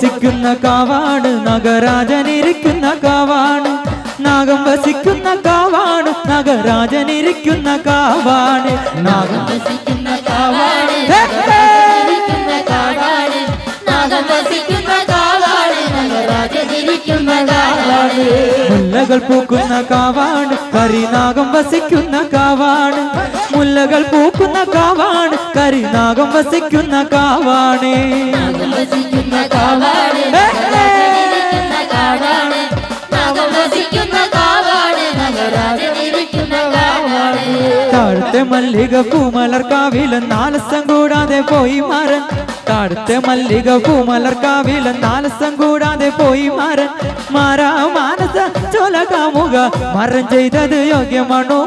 വസിക്കുന്ന കാവാണ് നഗരാജനിരിക്കുന്ന കാവാണ് നാഗം വസിക്കുന്ന കാവാണ് നഗരാജനിരിക്കുന്ന കാവാണ് നാഗം വസിക്കുന്ന കാവാണ് നഗരാജനിരിക്കുന്ന കാവാണ് നാഗം വസിക്കുന്ന കാവാണ് നഗരാജനിരിക്കുന്ന കാവാണ് മുല്ലകൾ പൂക്കുന്ന കാവാണ് കരിനാഗം വസിക്കുന്ന കാവാണ് മുല്ലകൾ പൂക്കുന്ന കാവാണ് കരിനാഗം വസിക്കുന്ന കാവാണ് നാഗം വസിക്കുന്ന കാവാണ് നഗരാജനിരിക്കുന്ന കാവാണ് നാഗം വസിക്കുന്ന കാവാണ് നഗരാജനിരിക്കുന്ന കാവാണ് താഴത്തെ മല്ലിക പൂമലർക്കാവില നാലസം കൂടാതെ പോയി മരൻ താഴത്തെ മല്ലിക പൂമലർക്കാവില നാലസം കൂടാതെ പോയി മരൻ മാറാ മാനസ ചോല കാമുക മരം ചെയ്തത് യോഗ്യമാണോ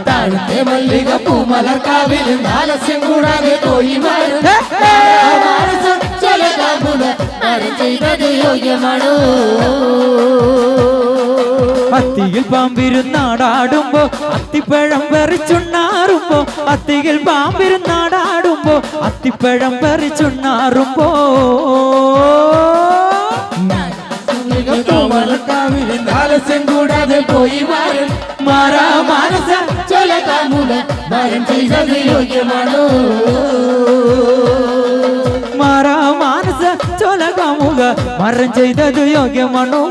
താഴത്തെ മല്ലിക പൂമലർക്കാവിൽ നാലസ്യം കൂടാതെ പോയി മരം മാനസ ചോല കാമുക മരം ചെയ്തത് യോഗ്യമാണോ അത്തിയിൽ പാമ്പിരുന്നാടാടുമ്പോ അത്തിപ്പഴം പറിച്ചുണ്ണാറുമ്പോ അത്തിയിൽ പാമ്പിരുന്നാടാടുമ്പോ അത്തിപ്പഴം പറിച്ചുണ്ണാറുമ്പോ കൂടാതെ പോയി മാറാ മാനസ ചോല കാമുക മരം ചെയ്തത് യോഗ്യമാണോ മാറാ മാനസ ചോല കാമുക മരം ചെയ്തത് യോഗ്യമാണോ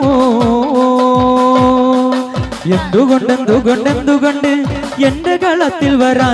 എന്തുകൊണ്ട് എന്റെ കളത്തിൽ വരാൻ